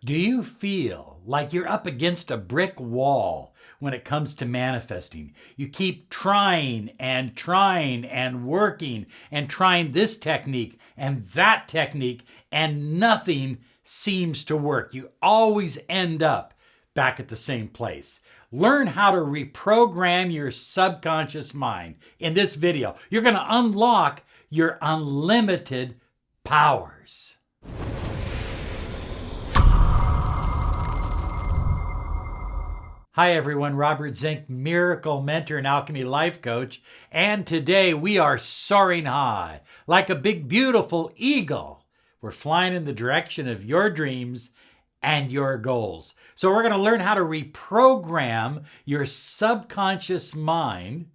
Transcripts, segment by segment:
Do you feel like you're up against a brick wall when it comes to manifesting? You keep trying and working and trying this technique and that technique, and nothing seems to work. You always end up back at the same place. Learn how to reprogram your subconscious mind. In this video, you're going to unlock your unlimited powers. Hi everyone, Robert Zink, Miracle Mentor and Alchemy Life Coach, and today we are soaring high like a big beautiful eagle. We're flying in the direction of your dreams and your goals. So we're going to learn how to reprogram your subconscious mind,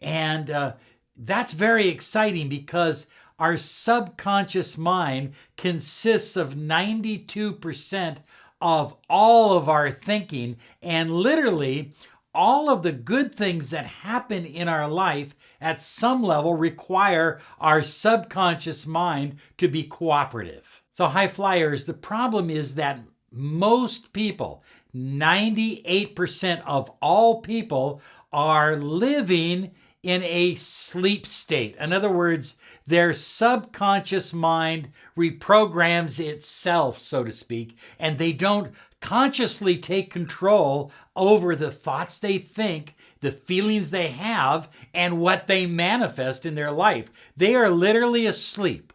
and that's very exciting because our subconscious mind consists of 92% of all of our thinking, and literally all of the good things that happen in our life at some level require our subconscious mind to be cooperative. So Highfliers, the problem is that most people, 98% of all people, are living in a sleep state. In other words, their subconscious mind reprograms itself, so to speak, and they don't consciously take control over the thoughts they think, the feelings they have, and what they manifest in their life. They are literally asleep.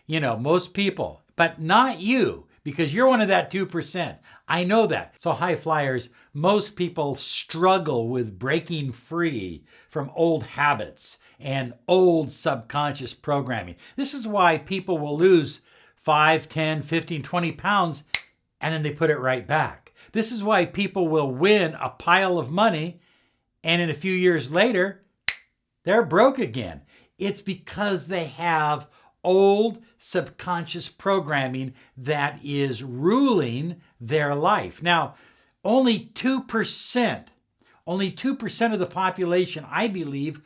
You know, most people, but not you, because you're one of that 2%. I know that. So Highfliers, most people struggle with breaking free from old habits and old subconscious programming. This is why people will lose 5, 10, 15, 20 pounds and then they put it right back. This is why people will win a pile of money and in a few years later, they're broke again. It's because they have old subconscious programming that is ruling their life. Now, only 2% of the population, I believe,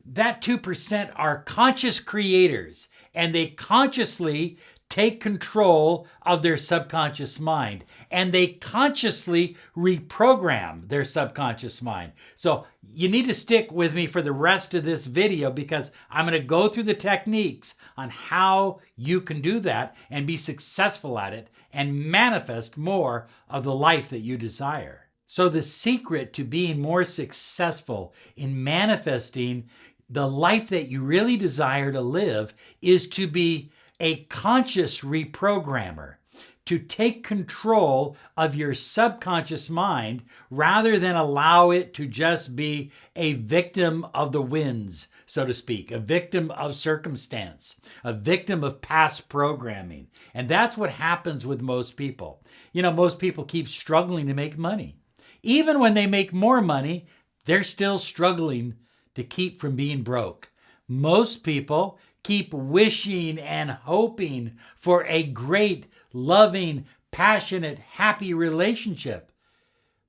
that 2% are conscious creators, and they consciously take control of their subconscious mind, and they consciously reprogram their subconscious mind. So you need to stick with me for the rest of this video because I'm going to go through the techniques on how you can do that and be successful at it and manifest more of the life that you desire. So the secret to being more successful in manifesting the life that you really desire to live is to be a conscious reprogrammer, to take control of your subconscious mind rather than allow it to just be a victim of the winds, so to speak, a victim of circumstance, a victim of past programming. And that's what happens with most people. You know, most people keep struggling to make money. Even when they make more money, they're still struggling to keep from being broke. Most people keep wishing and hoping for a great, loving, passionate, happy relationship.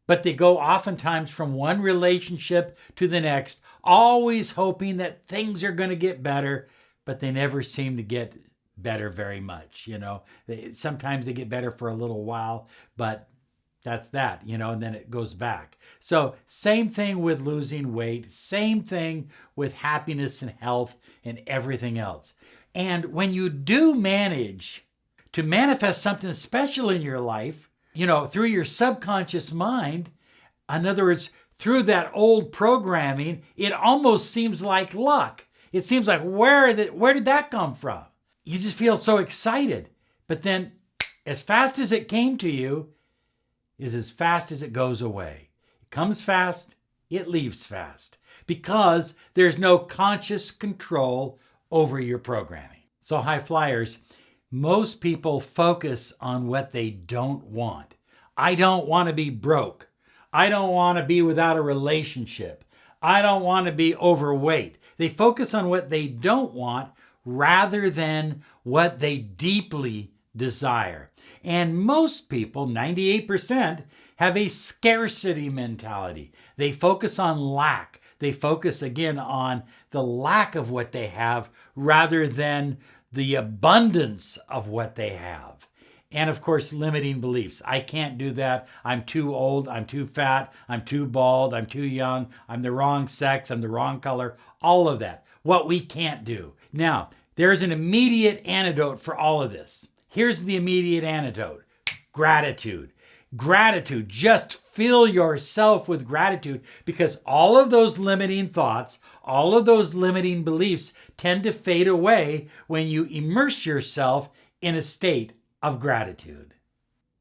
But they go oftentimes from one relationship to the next, always hoping that things are going to get better, but they never seem to get better very much. You know, sometimes they get better for a little while, but that's that, you know, and then it goes back. So same thing with losing weight, same thing with happiness and health and everything else. And when you do manage to manifest something special in your life, you know, through your subconscious mind, in other words, through that old programming, it almost seems like luck. It seems like, where did that come from? You just feel so excited. But then as fast as it came to you, is as fast as it goes away. It comes fast, it leaves fast, because there's no conscious control over your programming. So Highfliers, most people focus on what they don't want. I don't want to be broke. I don't want to be without a relationship. I don't want to be overweight. They focus on what they don't want rather than what they deeply desire. And most people, 98%, have a scarcity mentality. They focus on lack. They focus again on the lack of what they have rather than the abundance of what they have. And of course, limiting beliefs. I can't do that. I'm too old. I'm too fat. I'm too bald. I'm too young. I'm the wrong sex. I'm the wrong color. All of that. What we can't do. Now, there's an immediate antidote for all of this. Here's the immediate antidote. Gratitude. Gratitude. Just fill yourself with gratitude, because all of those limiting thoughts, all of those limiting beliefs tend to fade away when you immerse yourself in a state of gratitude.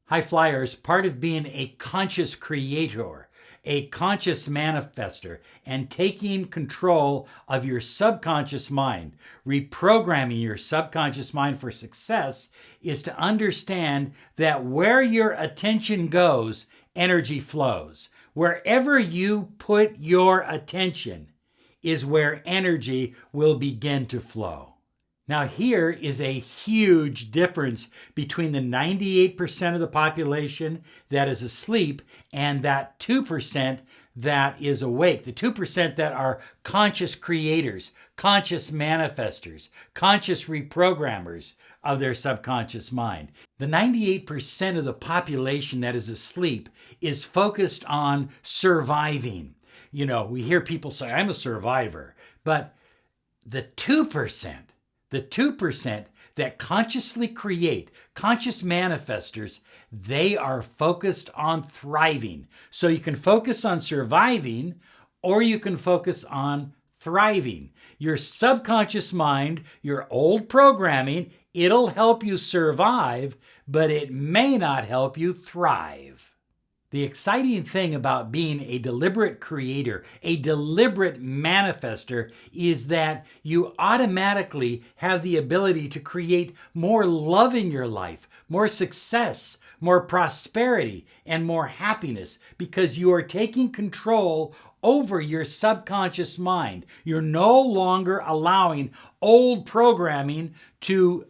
Highfliers, part of being a conscious creator, a conscious manifester, and taking control of your subconscious mind, reprogramming your subconscious mind for success, is to understand that where your attention goes, energy flows. Wherever you put your attention is where energy will begin to flow. Now, here is a huge difference between the 98% of the population that is asleep and that 2% that is awake. The 2% that are conscious creators, conscious manifestors, conscious reprogrammers of their subconscious mind. The 98% of the population that is asleep is focused on surviving. You know, we hear people say, I'm a survivor. But the 2%, that consciously create, conscious manifestors, they are focused on thriving. So you can focus on surviving, or you can focus on thriving. Your subconscious mind, your old programming, it'll help you survive, but it may not help you thrive. The exciting thing about being a deliberate creator, a deliberate manifester, is that you automatically have the ability to create more love in your life, more success, more prosperity, and more happiness, because you are taking control over your subconscious mind. You're no longer allowing old programming to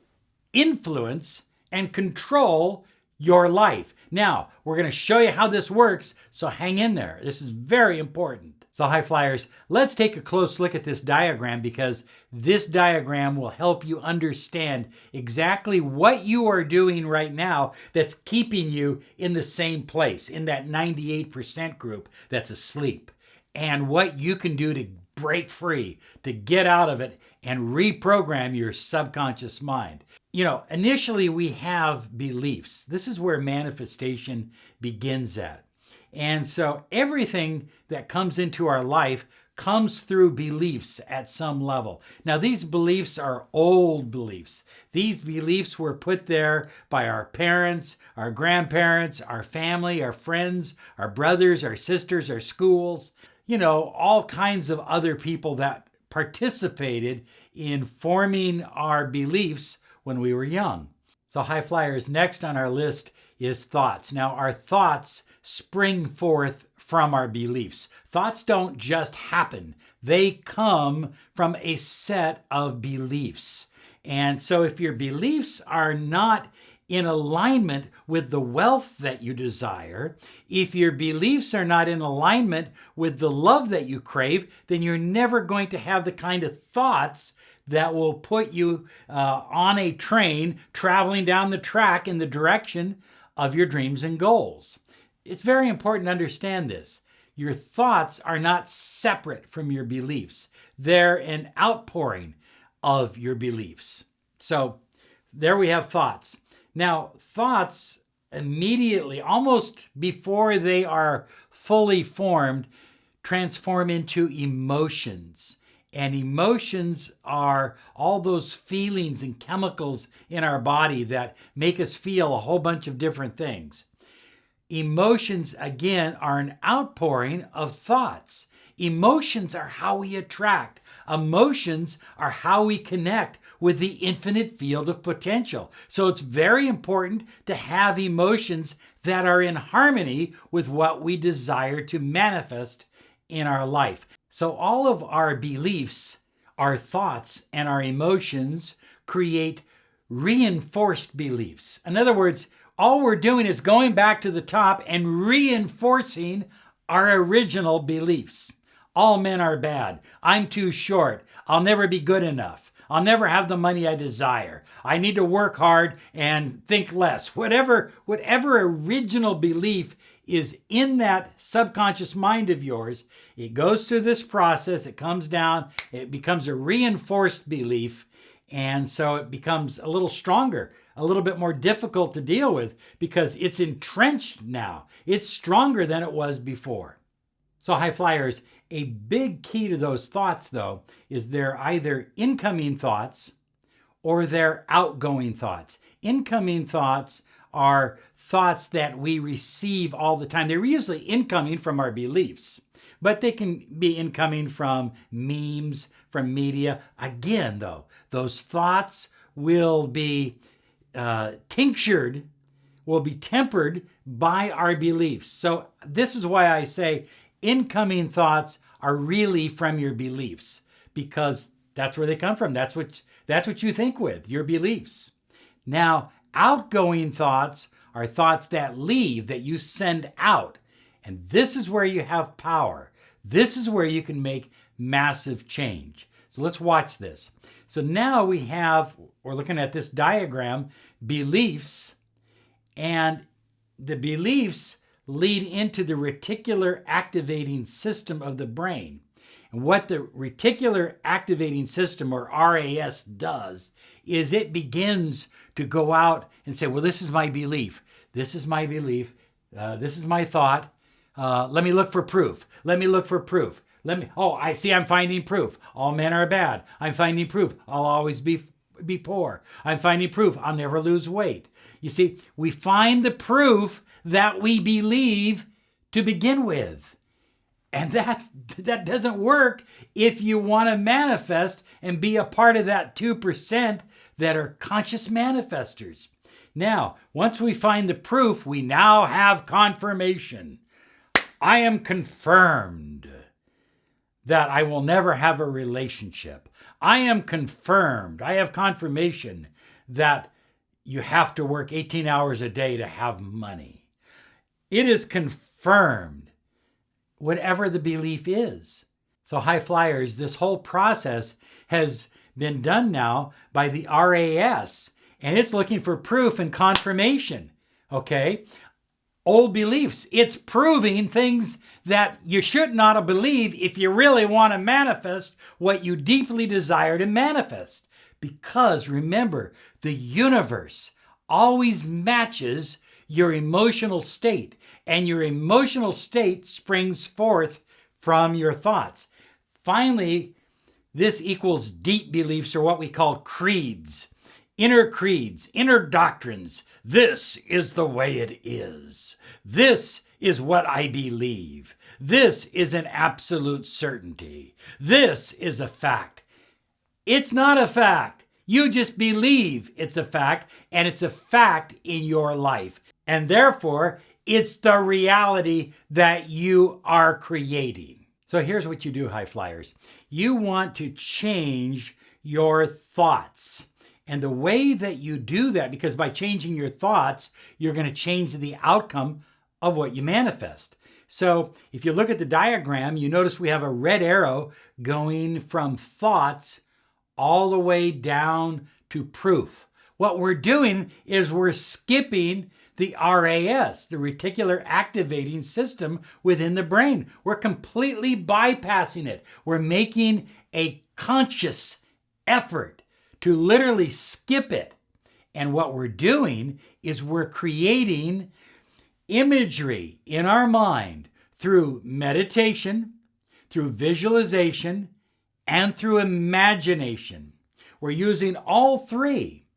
influence and control your life. Now, we're going to show you how this works, so hang in there. This is very important. So, Highfliers, let's take a close look at this diagram, because this diagram will help you understand exactly what you are doing right now that's keeping you in the same place, in that 98% group that's asleep, and what you can do to break free, to get out of it and reprogram your subconscious mind. You know, initially we have beliefs. This is where manifestation begins at. And so everything that comes into our life comes through beliefs at some level. Now, these beliefs are old beliefs. These beliefs were put there by our parents, our grandparents, our family, our friends, our brothers, our sisters, our schools, you know, all kinds of other people that participated in forming our beliefs when we were young. So, Highfliers, next on our list is thoughts. Now, our thoughts spring forth from our beliefs. Thoughts don't just happen. They come from a set of beliefs. And so if your beliefs are not in alignment with the wealth that you desire, if your beliefs are not in alignment with the love that you crave, then you're never going to have the kind of thoughts that will put you on a train traveling down the track in the direction of your dreams and goals. It's very important to understand this. Your thoughts are not separate from your beliefs. They're an outpouring of your beliefs. So there we have thoughts. Now, thoughts immediately, almost before they are fully formed, transform into emotions. And emotions are all those feelings and chemicals in our body that make us feel a whole bunch of different things. Emotions, again, are an outpouring of thoughts. Emotions are how we attract. Emotions are how we connect with the infinite field of potential. So it's very important to have emotions that are in harmony with what we desire to manifest in our life. So all of our beliefs, our thoughts, and our emotions create reinforced beliefs. In other words, all we're doing is going back to the top and reinforcing our original beliefs. All men are bad. I'm too short. I'll never be good enough. I'll never have the money I desire. I need to work hard and think less. Whatever original belief is in that subconscious mind of yours, it goes through this process, it comes down, it becomes a reinforced belief, and so it becomes a little stronger, a little bit more difficult to deal with because it's entrenched now. It's stronger than it was before. So high flyers, a big key to those thoughts, though, is they're either incoming thoughts or they're outgoing thoughts. Incoming thoughts are thoughts that we receive all the time. They're usually incoming from our beliefs, but they can be incoming from memes, from media. Again, though, those thoughts will be tinctured, will be tempered by our beliefs. So this is why I say incoming thoughts are really from your beliefs, because that's where they come from. That's what you think with, your beliefs. Now, outgoing thoughts are thoughts that leave, that you send out. And this is where you have power. This is where you can make massive change. So let's watch this. So now we're looking at this diagram, beliefs, and the beliefs lead into the reticular activating system of the brain. And what the reticular activating system, or RAS, does is it begins to go out and say, well, this is my belief. This is my belief. This is my thought. Let me look for proof. Let me look for proof. I see I'm finding proof. All men are bad. I'm finding proof. I'll always be poor. I'm finding proof. I'll never lose weight. You see, we find the proof that we believe to begin with. And that doesn't work if you want to manifest and be a part of that 2% that are conscious manifestors. Now, once we find the proof, we now have confirmation. I am confirmed that I will never have a relationship. I am confirmed. I have confirmation that you have to work 18 hours a day to have money. It is confirmed, whatever the belief is. So high flyers, this whole process has been done now by the RAS, and it's looking for proof and confirmation, okay? Old beliefs, it's proving things that you should not believe if you really want to manifest what you deeply desire to manifest. Because remember, the universe always matches your emotional state, and your emotional state springs forth from your thoughts. Finally, this equals deep beliefs, or what we call creeds, inner doctrines. This is the way it is. This is what I believe. This is an absolute certainty. This is a fact. It's not a fact. You just believe it's a fact, and it's a fact in your life. And therefore, it's the reality that you are creating. So here's what you do, high flyers. You want to change your thoughts. And the way that you do that, because by changing your thoughts, you're going to change the outcome of what you manifest. So if you look at the diagram, you notice we have a red arrow going from thoughts all the way down to proof. What we're doing is we're skipping the RAS, the reticular activating system within the brain. We're completely bypassing it. We're making a conscious effort to literally skip it. And what we're doing is we're creating imagery in our mind through meditation, through visualization, and through imagination. We're using all three,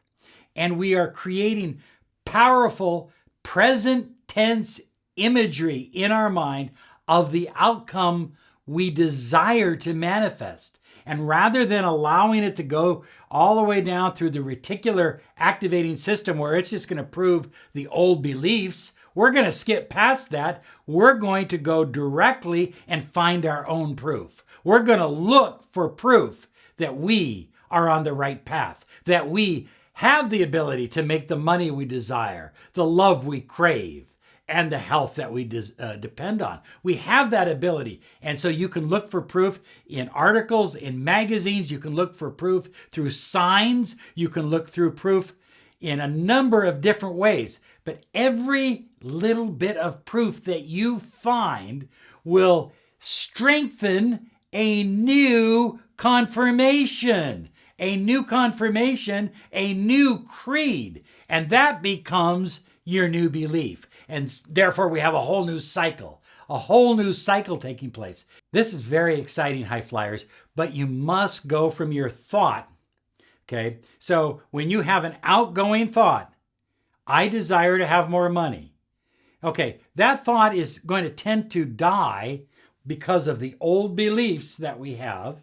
and we are creating powerful present tense imagery in our mind of the outcome we desire to manifest. And rather than allowing it to go all the way down through the reticular activating system where it's just going to prove the old beliefs, we're going to skip past that. We're going to go directly and find our own proof. We're going to look for proof that we are on the right path, that we have the ability to make the money we desire, the love we crave, and the health that we depend on. We have that ability. And so you can look for proof in articles, in magazines. You can look for proof through signs. You can look through proof in a number of different ways. But every little bit of proof that you find will strengthen a new confirmation. A new confirmation, a new creed. And that becomes your new belief. And therefore, we have a whole new cycle taking place. This is very exciting, high flyers, but you must go from your thought. Okay, so when you have an outgoing thought, I desire to have more money. Okay, that thought is going to tend to die because of the old beliefs that we have,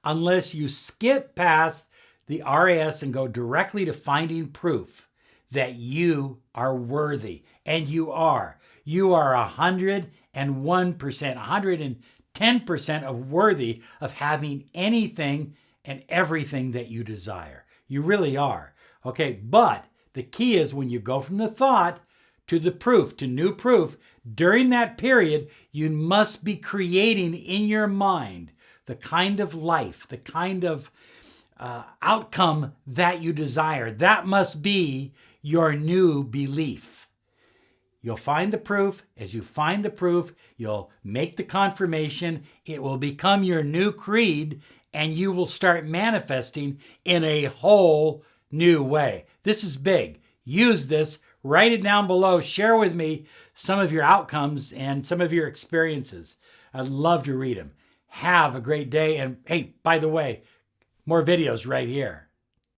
unless you skip past the RAS and go directly to finding proof that you are worthy. And you are. You are 101%, 110% of worthy of having anything and everything that you desire. You really are. Okay, but the key is when you go from the thought to the proof, to new proof, during that period, you must be creating in your mind the kind of life, the kind of outcome that you desire. That must be your new belief. You'll find the proof. As you find the proof, you'll make the confirmation. It will become your new creed, and you will start manifesting in a whole new way. This is big. Use this. Write it down below. Share with me some of your outcomes and some of your experiences. I'd love to read them. Have a great day. And hey, by the way, more videos right here.